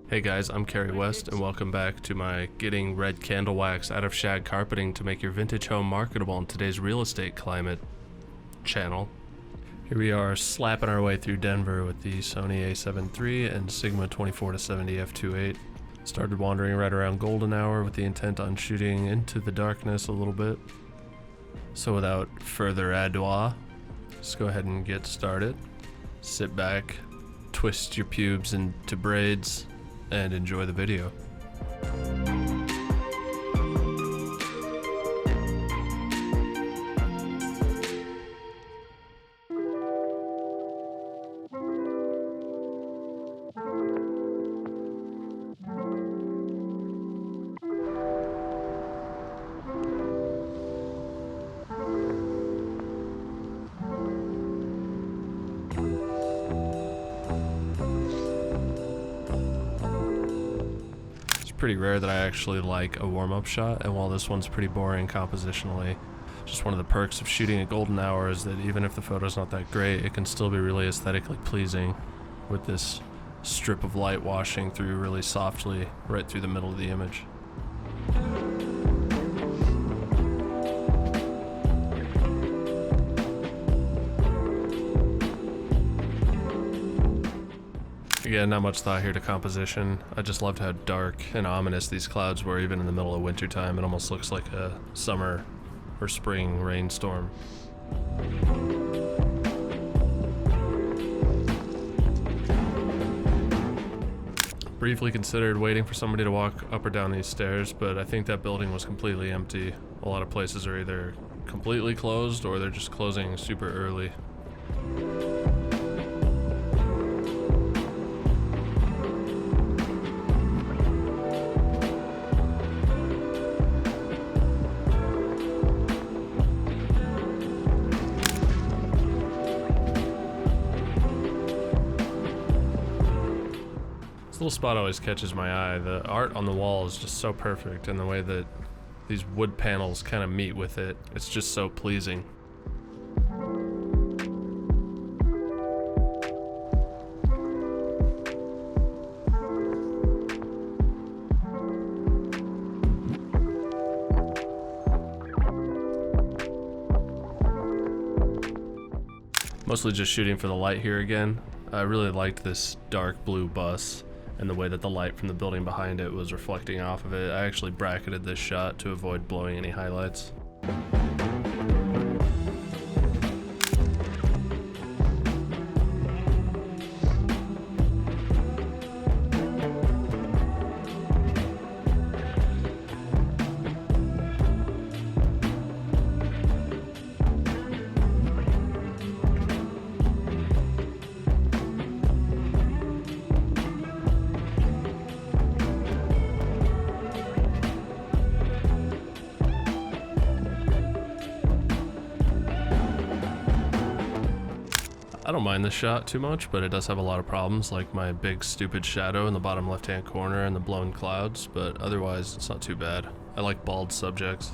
Hey guys, I'm Kerry West and welcome back to my Getting Red Candle Wax Out of Shag Carpeting to Make Your Vintage Home Marketable in Today's Real Estate Climate channel. Here we are slapping our way through Denver with the Sony A7 III and Sigma 24-70 f2.8. Started wandering right around golden hour with the intent on shooting into the darkness a little bit. So without further ado, let's go ahead and get started. Sit back, twist your pubes into braids, and enjoy the video. Pretty rare that I actually like a warm-up shot, and while this one's pretty boring compositionally, just one of the perks of shooting at golden hour is that even if the photo's not that great, it can still be really aesthetically pleasing with this strip of light washing through really softly right through the middle of the image. Again, not much thought here to composition. I just loved how dark and ominous these clouds were even in the middle of winter time. It almost looks like a summer or spring rainstorm. Briefly considered waiting for somebody to walk up or down these stairs, but I think that building was completely empty. A lot of places are either completely closed or they're just closing super early. This little spot always catches my eye. The art on the wall is just so perfect, and the way that these wood panels kind of meet with it, it's just so pleasing. Mostly just shooting for the light here again. I really liked this dark blue bus and the way that the light from the building behind it was reflecting off of it. I actually bracketed this shot to avoid blowing any highlights. I don't mind this shot too much, but it does have a lot of problems, like my big stupid shadow in the bottom left-hand corner and the blown clouds, but otherwise it's not too bad. I like bald subjects.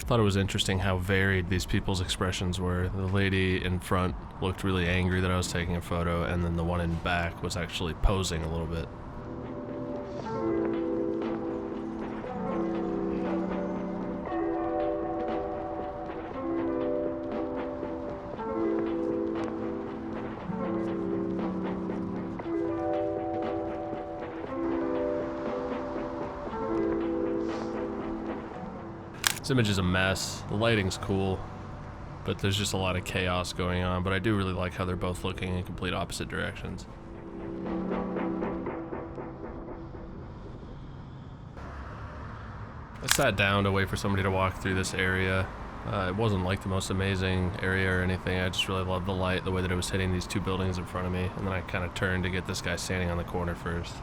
Thought it was interesting how varied these people's expressions were. The lady in front looked really angry that I was taking a photo, and then the one in back was actually posing a little bit. This image is a mess. The lighting's cool, but there's just a lot of chaos going on, but I do really like how they're both looking in complete opposite directions. I sat down to wait for somebody to walk through this area. It wasn't like the most amazing area or anything. I just really loved the light, the way that it was hitting these two buildings in front of me, and then I kind of turned to get this guy standing on the corner first.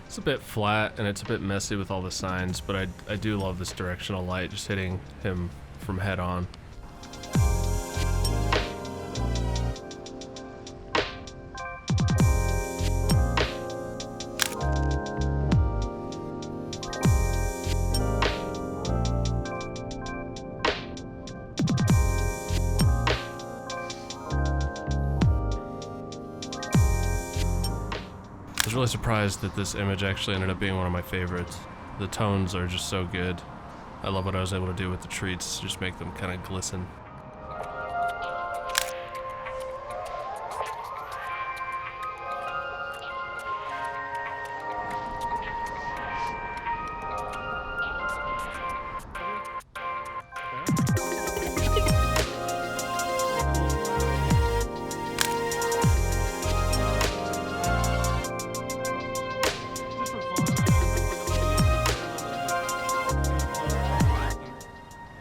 It's a bit flat and it's a bit messy with all the signs, but I do love this directional light just hitting him from head on. I was really surprised that this image actually ended up being one of my favorites. The tones are just so good. I love what I was able to do with the treats, just make them kind of glisten.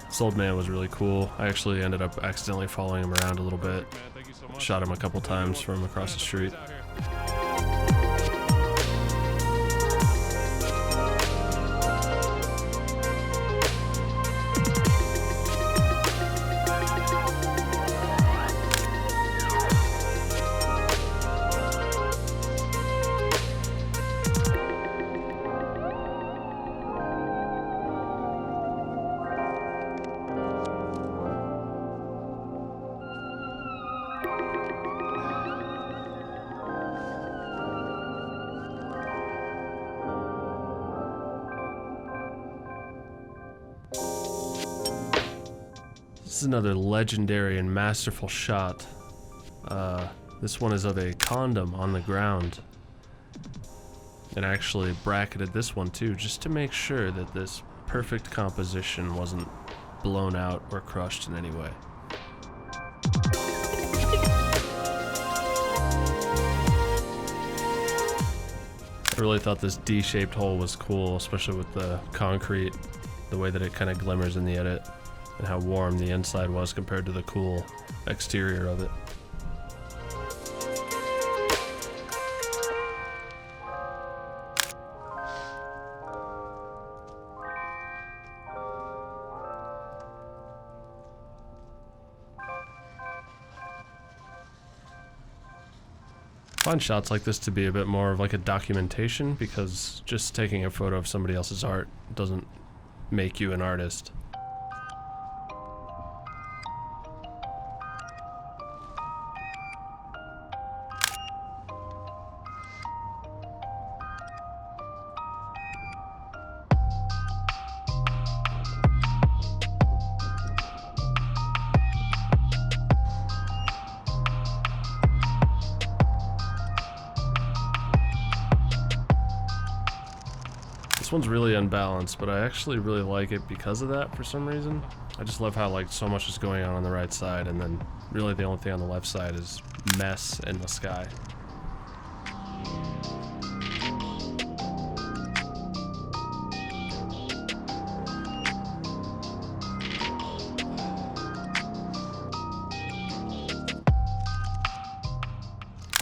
This old man was really cool. I actually ended up accidentally following him around a little bit. Shot him a couple times from across the street. This is another legendary and masterful shot. This one is of a condom on the ground. And I actually bracketed this one too, just to make sure that this perfect composition wasn't blown out or crushed in any way. I really thought this D-shaped hole was cool, especially with the concrete, the way that it kind of glimmers in the edit, and how warm the inside was compared to the cool exterior of it. I find shots like this to be a bit more of like a documentation, because just taking a photo of somebody else's art doesn't make you an artist. This one's really unbalanced, but I actually really like it because of that for some reason. I just love how like so much is going on the right side, and then really the only thing on the left side is mess in the sky.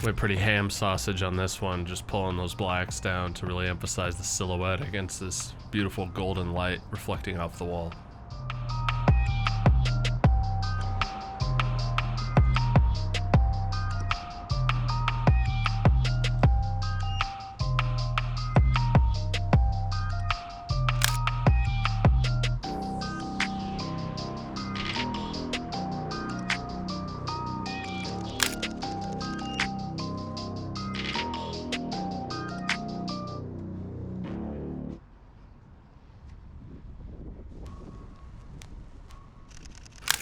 Went pretty ham sausage on this one, just pulling those blacks down to really emphasize the silhouette against this beautiful golden light reflecting off the wall.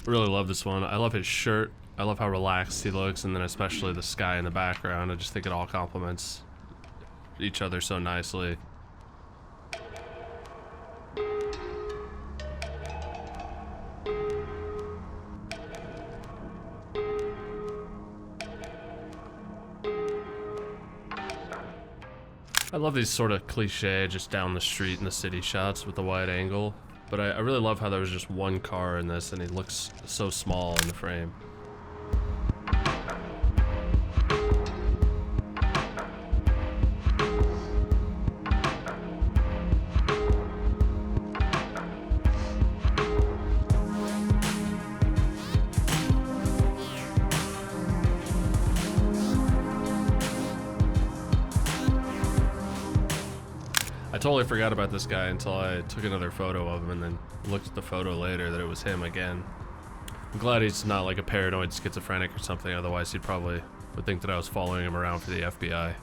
Really love this one. I love his shirt. I love how relaxed he looks, and then especially the sky in the background. I just think it all complements each other so nicely. I love these sort of cliche, just down the street in the city shots with the wide angle, but I really love how there was just one car in this and he looks so small in the frame. I totally forgot about this guy until I took another photo of him and then looked at the photo later that it was him again. I'm glad he's not like a paranoid schizophrenic or something, otherwise he probably would think that I was following him around for the FBI.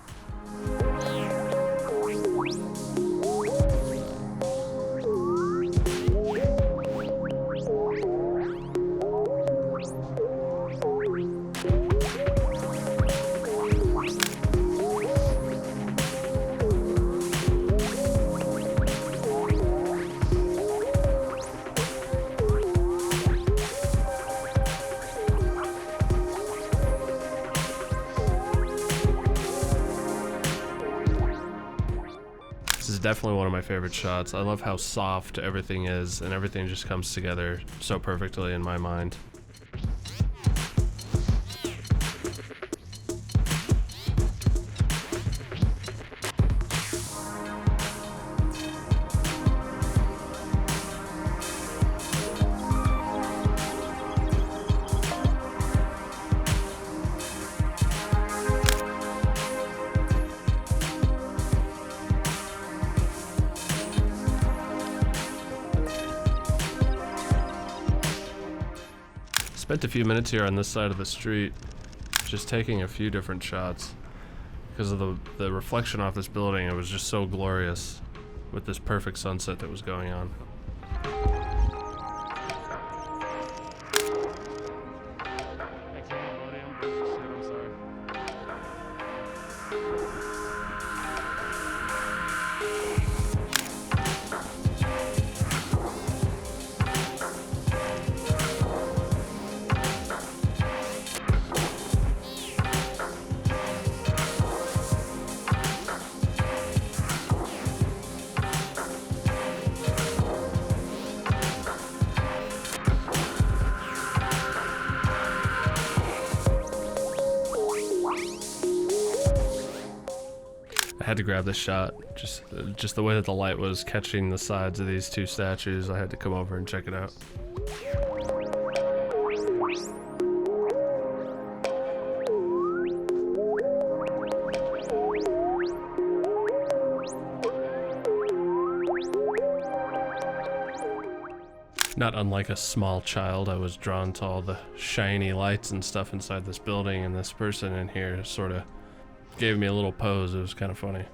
This is definitely one of my favorite shots. I love how soft everything is, and everything just comes together so perfectly in my mind. Spent a few minutes here on this side of the street just taking a few different shots because of the reflection off this building. It was just so glorious with this perfect sunset that was going on. I had to grab this shot, just the way that the light was catching the sides of these two statues. I had to come over and check it out. Not unlike a small child, I was drawn to all the shiny lights and stuff inside this building, and this person in here sort of gave me a little pose. It was kind of funny.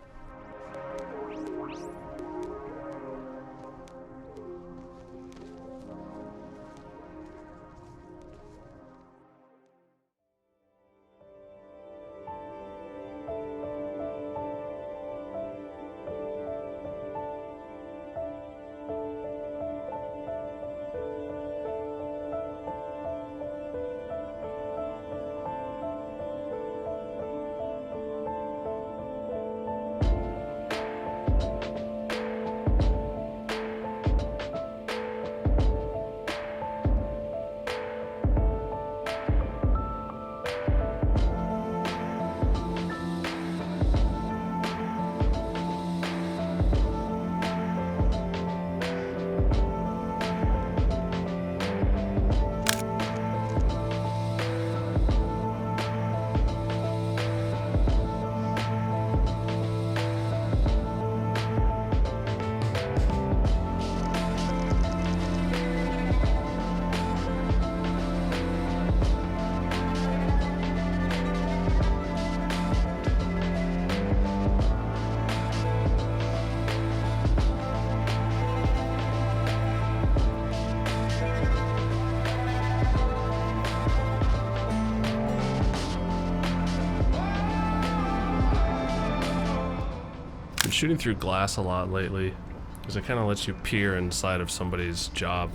shooting through glass a lot lately because it kind of lets you peer inside of somebody's job,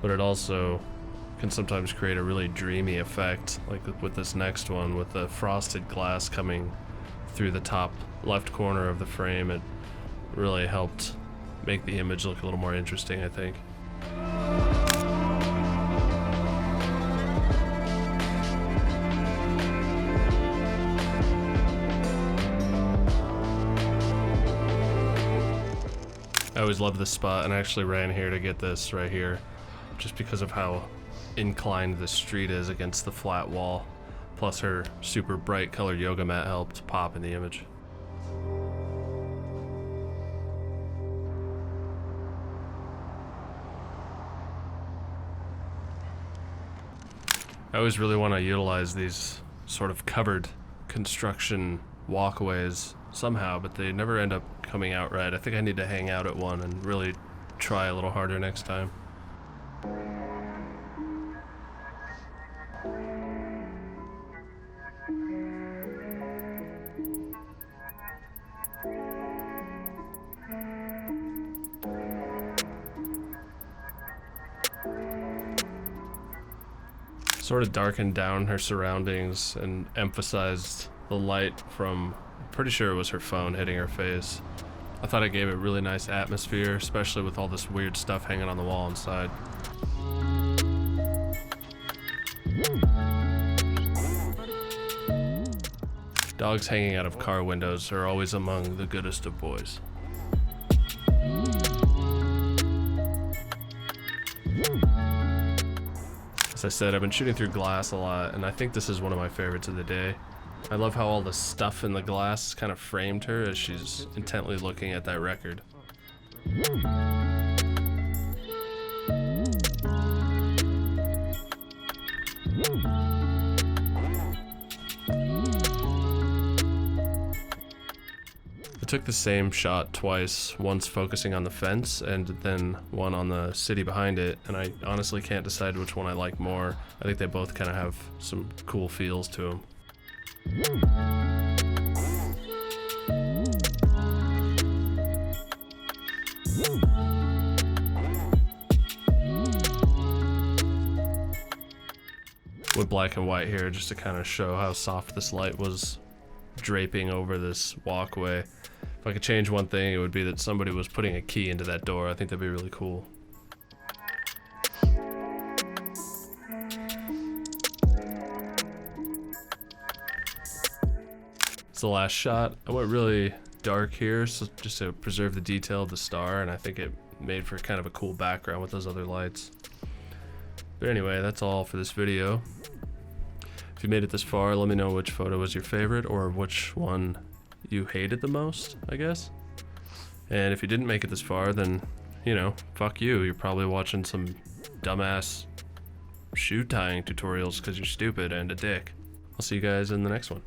but it also can sometimes create a really dreamy effect, like with this next one with the frosted glass coming through the top left corner of the frame. It really helped make the image look a little more interesting, I think. I always love this spot, and I actually ran here to get this right here just because of how inclined the street is against the flat wall. Plus her super bright colored yoga mat helped pop in the image. I always really want to utilize these sort of covered construction walkways somehow, but they never end up coming out right. I think I need to hang out at one and really try a little harder next time. Sort of darkened down her surroundings and emphasized the light from, I'm pretty sure it was her phone hitting her face. I thought it gave it really nice atmosphere, especially with all this weird stuff hanging on the wall inside. Dogs hanging out of car windows are always among the goodest of boys. As I said, I've been shooting through glass a lot, and I think this is one of my favorites of the day. I love how all the stuff in the glass kind of framed her as she's intently looking at that record. I took the same shot twice, once focusing on the fence and then one on the city behind it, and I honestly can't decide which one I like more. I think they both kind of have some cool feels to them. With black and white here just to kind of show how soft this light was draping over this walkway. If I could change one thing, it would be that somebody was putting a key into that door. I think that'd be really cool. It's the last shot. I went really dark here, so just to preserve the detail of the star, and I think it made for kind of a cool background with those other lights. But anyway, that's all for this video. If you made it this far, let me know which photo was your favorite or which one you hated the most, I guess. And if you didn't make it this far, then, you know, fuck you. You're probably watching some dumbass shoe tying tutorials because you're stupid and a dick. I'll see you guys in the next one.